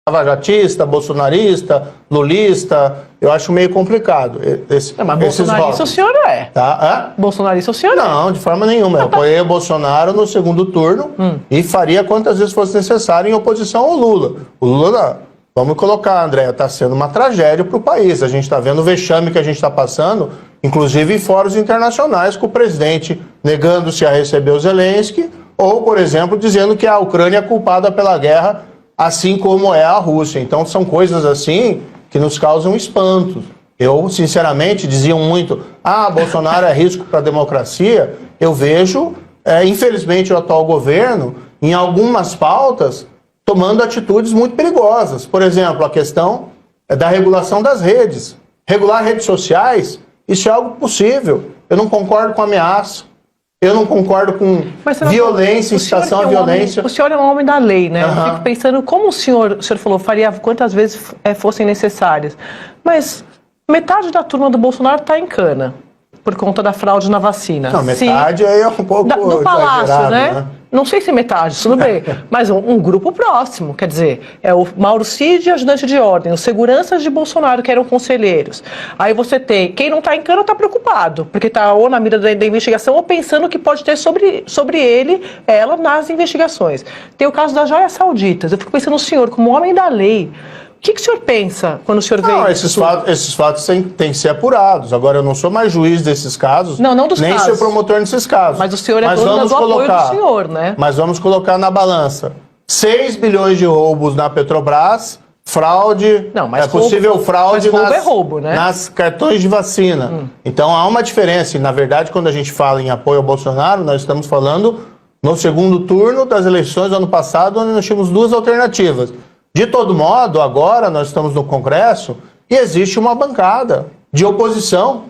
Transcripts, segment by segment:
lavajatista, bolsonarista, lulista, eu acho meio complicado. Mas bolsonarista o senhor é. Tá? Bolsonarista o senhor Não, de forma nenhuma. Eu apoiei o Bolsonaro no segundo turno e faria quantas vezes fosse necessário em oposição ao Lula. O Lula, vamos colocar, André, está sendo uma tragédia para o país. A gente está vendo o vexame que a gente está passando, inclusive em fóruns internacionais, com o presidente negando-se a receber o Zelensky, ou, por exemplo, dizendo que a Ucrânia é culpada pela guerra, assim como é a Rússia. Então são coisas assim que nos causam espanto. Eu, sinceramente, diziam muito, Bolsonaro é risco para a democracia. Eu vejo, infelizmente, o atual governo, em algumas pautas, tomando atitudes muito perigosas. Por exemplo, a questão da regulação das redes. Regular redes sociais, isso é algo possível. Eu não concordo com ameaça. Eu não concordo com violência, incitação à violência. O senhor é um homem da lei, né? Eu fico pensando como o senhor falou, faria quantas vezes fossem necessárias. Mas metade da turma do Bolsonaro está em cana, por conta da fraude na vacina. Não, metade aí é um pouco no Palácio, né? Não sei se metade, tudo bem, mas um grupo próximo, quer dizer, é o Mauro Cid, ajudante de ordem, os seguranças de Bolsonaro, que eram conselheiros. Aí você tem, quem não está em cana está preocupado, porque está ou na mira da investigação ou pensando que pode ter sobre ele, ela, nas investigações. Tem o caso das joias sauditas. Eu fico pensando, o senhor, como homem da lei, o que o senhor pensa quando o senhor vê isso? Esses fatos têm que ser apurados. Agora, eu não sou mais juiz desses casos, não dos nem casos. sou promotor nesses casos. Mas o senhor é dono do apoio do senhor, né? Mas vamos colocar na balança. 6 bilhões de roubos na Petrobras, fraude, possível fraude nas cartões de vacina. Então, há uma diferença. E, na verdade, quando a gente fala em apoio ao Bolsonaro, nós estamos falando no segundo turno das eleições do ano passado, onde nós tínhamos duas alternativas. De todo modo, agora nós estamos no Congresso e existe uma bancada de oposição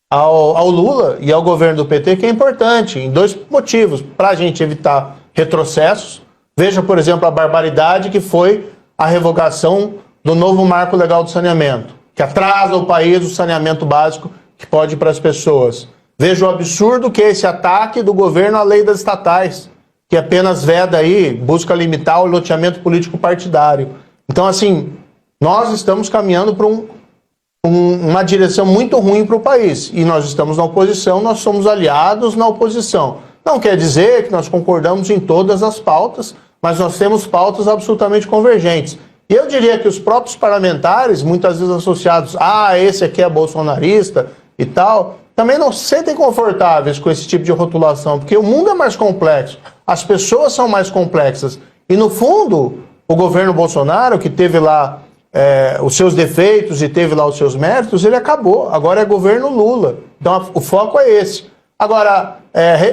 ao Lula e ao governo do PT, que é importante, em dois motivos. Para a gente evitar retrocessos. Veja, por exemplo, a barbaridade que foi a revogação do novo marco legal do saneamento, que atrasa o país o saneamento básico que pode ir para as pessoas. Veja o absurdo que é esse ataque do governo à lei das estatais, que apenas veda aí, busca limitar o loteamento político partidário. Então, assim, nós estamos caminhando para uma direção muito ruim para o país. E nós estamos na oposição, nós somos aliados na oposição. Não quer dizer que nós concordamos em todas as pautas, mas nós temos pautas absolutamente convergentes. E eu diria que os próprios parlamentares, muitas vezes associados, esse aqui é bolsonarista e tal, também não se sentem confortáveis com esse tipo de rotulação, porque o mundo é mais complexo, as pessoas são mais complexas. E, no fundo, o governo Bolsonaro, que teve lá os seus defeitos e teve lá os seus méritos, ele acabou. Agora é governo Lula. Então, o foco é esse. Agora,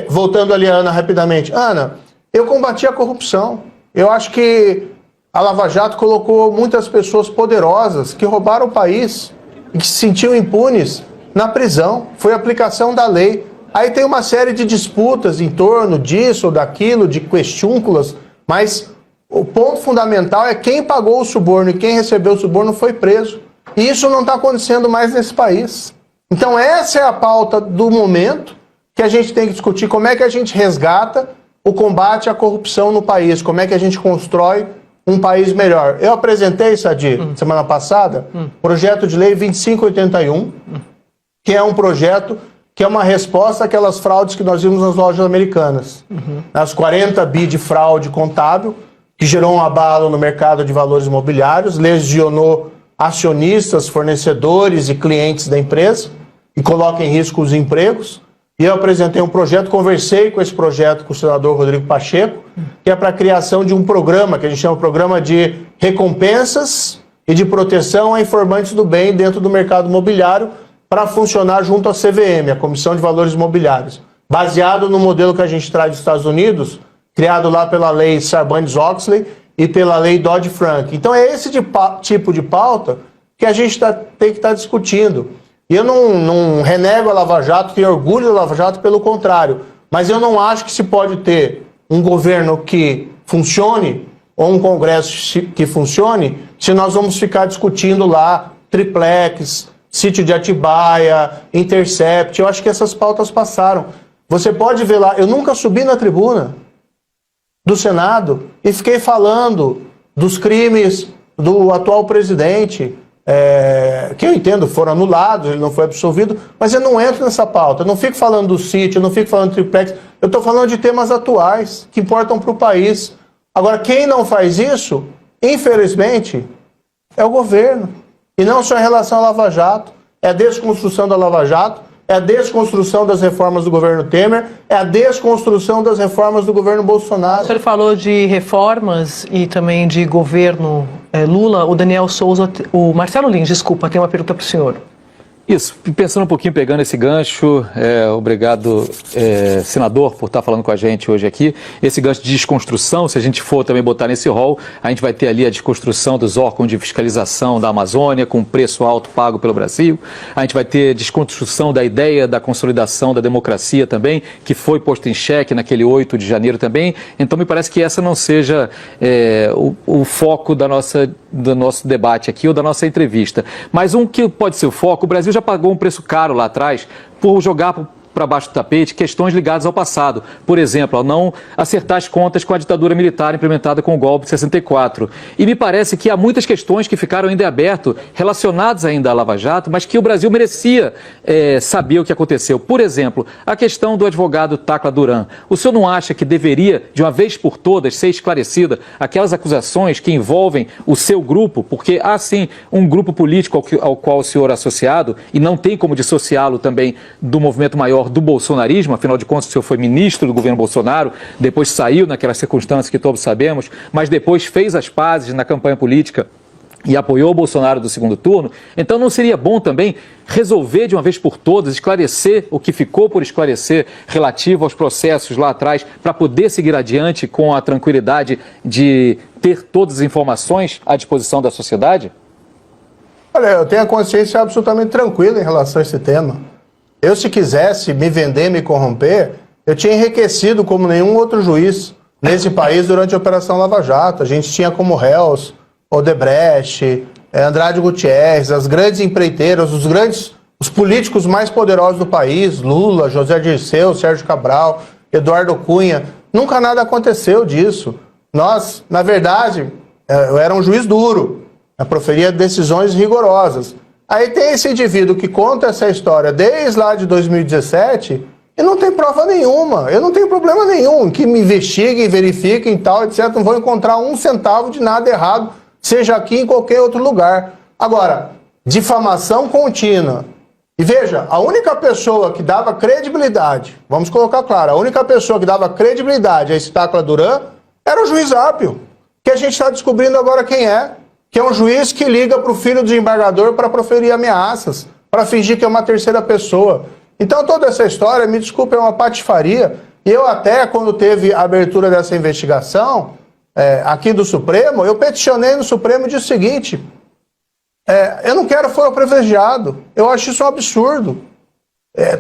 voltando ali, Ana, rapidamente. Ana, eu combati a corrupção. Eu acho que a Lava Jato colocou muitas pessoas poderosas que roubaram o país e que se sentiam impunes na prisão. Foi a aplicação da lei. Aí tem uma série de disputas em torno disso ou daquilo, de questiúnculas, mas o ponto fundamental é quem pagou o suborno e quem recebeu o suborno foi preso. E isso não está acontecendo mais nesse país. Então essa é a pauta do momento que a gente tem que discutir, como é que a gente resgata o combate à corrupção no país, como é que a gente constrói um país melhor. Eu apresentei, Sadir, semana passada, projeto de lei 2581, que é um projeto que é uma resposta àquelas fraudes que nós vimos nas lojas americanas. As 40 bi de fraude contábil, que gerou um abalo no mercado de valores imobiliários, lesionou acionistas, fornecedores e clientes da empresa e coloca em risco os empregos. E eu apresentei um projeto, conversei com esse projeto com o senador Rodrigo Pacheco, que é para a criação de um programa, que a gente chama de programa de recompensas e de proteção a informantes do bem dentro do mercado imobiliário, para funcionar junto à CVM, a Comissão de Valores Imobiliários, baseado no modelo que a gente traz dos Estados Unidos, criado lá pela lei Sarbanes-Oxley e pela lei Dodd-Frank. Então é esse tipo de pauta que a gente tem que estar discutindo. E eu não renego a Lava Jato, tenho orgulho da Lava Jato, pelo contrário. Mas eu não acho que se pode ter um governo que funcione ou um Congresso que funcione se nós vamos ficar discutindo lá triplex, sítio de Atibaia, Intercept. Eu acho que essas pautas passaram. Você pode ver lá, eu nunca subi na tribuna do Senado e fiquei falando dos crimes do atual presidente, que eu entendo foram anulados, ele não foi absolvido, mas eu não entro nessa pauta, eu não fico falando do sítio, eu não fico falando do triplex, eu estou falando de temas atuais, que importam para o país. Agora, quem não faz isso, infelizmente, é o governo. E não só em relação à Lava Jato, é a desconstrução da Lava Jato, é a desconstrução das reformas do governo Temer, é a desconstrução das reformas do governo Bolsonaro. O senhor falou de reformas e também de governo Lula. O Daniel Souza, o Marcelo Lins, desculpa, tem uma pergunta para o senhor. Isso, pensando um pouquinho, pegando esse gancho, obrigado, senador, por estar falando com a gente hoje aqui. Esse gancho de desconstrução, se a gente for também botar nesse rol, a gente vai ter ali a desconstrução dos órgãos de fiscalização da Amazônia, com preço alto pago pelo Brasil. A gente vai ter desconstrução da ideia da consolidação da democracia também, que foi posto em xeque naquele 8 de janeiro também. Então, me parece que essa não seja o foco do nosso debate aqui ou da nossa entrevista. Mas um que pode ser o foco, o Brasil já pagou um preço caro lá atrás por jogar para baixo do tapete questões ligadas ao passado. Por exemplo, ao não acertar as contas com a ditadura militar implementada com o golpe de 64. E me parece que há muitas questões que ficaram ainda abertas, relacionadas ainda à Lava Jato, mas que o Brasil merecia saber o que aconteceu. Por exemplo, a questão do advogado Tacla Duran. O senhor não acha que deveria, de uma vez por todas, ser esclarecida aquelas acusações que envolvem o seu grupo? Porque há, sim, um grupo político ao qual o senhor é associado e não tem como dissociá-lo também do movimento maior do bolsonarismo. Afinal de contas, o senhor foi ministro do governo Bolsonaro, depois saiu naquelas circunstâncias que todos sabemos, mas depois fez as pazes na campanha política e apoiou o Bolsonaro do segundo turno. Então não seria bom também resolver de uma vez por todas, esclarecer o que ficou por esclarecer relativo aos processos lá atrás, para poder seguir adiante com a tranquilidade de ter todas as informações à disposição da sociedade? Olha, eu tenho a consciência absolutamente tranquila em relação a esse tema. Eu, se quisesse me vender, me corromper, eu tinha enriquecido como nenhum outro juiz nesse país durante a Operação Lava Jato. A gente tinha como réus Odebrecht, Andrade Gutierrez, as grandes empreiteiras, os políticos mais poderosos do país, Lula, José Dirceu, Sérgio Cabral, Eduardo Cunha. Nunca nada aconteceu disso. Nós, na verdade, eu era um juiz duro, eu proferia decisões rigorosas. Aí tem esse indivíduo que conta essa história desde lá de 2017 e não tem prova nenhuma. Eu não tenho problema nenhum que me investiguem, verifiquem e tal, etc. Não vou encontrar um centavo de nada errado, seja aqui em qualquer outro lugar. Agora, difamação contínua. E veja, a única pessoa que dava credibilidade, vamos colocar claro, a única pessoa que dava credibilidade a esse Tacla Duran era o juiz Apio, que a gente está descobrindo agora quem é. Que é um juiz que liga para o filho do desembargador para proferir ameaças, para fingir que é uma terceira pessoa. Então toda essa história, me desculpe, é uma patifaria. E eu até, quando teve a abertura dessa investigação, aqui do Supremo, eu peticionei no Supremo e disse o seguinte, eu não quero foro privilegiado, eu acho isso um absurdo.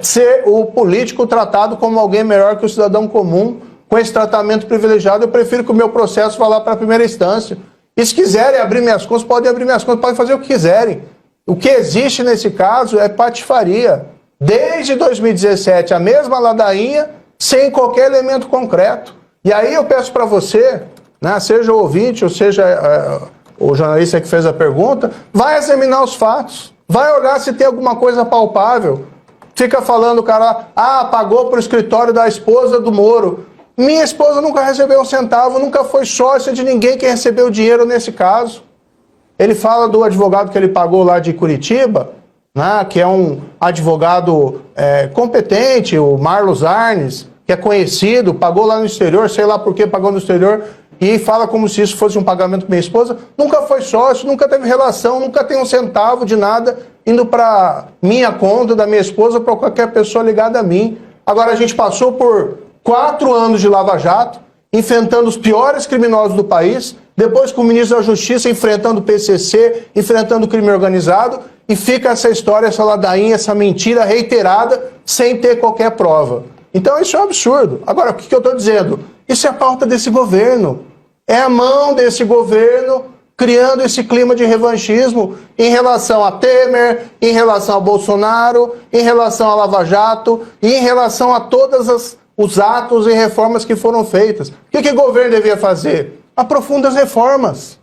Ser o político tratado como alguém melhor que o cidadão comum, com esse tratamento privilegiado, eu prefiro que o meu processo vá lá para a primeira instância. E se quiserem abrir minhas contas, podem abrir minhas contas, podem fazer o que quiserem. O que existe nesse caso é patifaria. Desde 2017, a mesma ladainha, sem qualquer elemento concreto. E aí eu peço para você, né, seja o ouvinte, ou seja o jornalista que fez a pergunta, vai examinar os fatos. Vai olhar se tem alguma coisa palpável. Fica falando o cara, pagou para o escritório da esposa do Moro. Minha esposa nunca recebeu um centavo, nunca foi sócia de ninguém que recebeu dinheiro nesse caso. Ele fala do advogado que ele pagou lá de Curitiba, né, que é um advogado competente, o Marlos Arnes, que é conhecido, pagou lá no exterior, sei lá por que pagou no exterior, e fala como se isso fosse um pagamento para minha esposa. Nunca foi sócio, nunca teve relação, nunca tem um centavo de nada indo para minha conta, da minha esposa, para qualquer pessoa ligada a mim. Agora a gente passou por 4 anos de Lava Jato, enfrentando os piores criminosos do país, depois com o ministro da Justiça enfrentando o PCC, enfrentando o crime organizado, e fica essa história, essa ladainha, essa mentira reiterada, sem ter qualquer prova. Então isso é um absurdo. Agora, o que eu estou dizendo? Isso é a pauta desse governo. É a mão desse governo criando esse clima de revanchismo em relação a Temer, em relação a Bolsonaro, em relação a Lava Jato e em relação a todos os atos e reformas que foram feitas. O que o governo devia fazer? Aprofunda as reformas.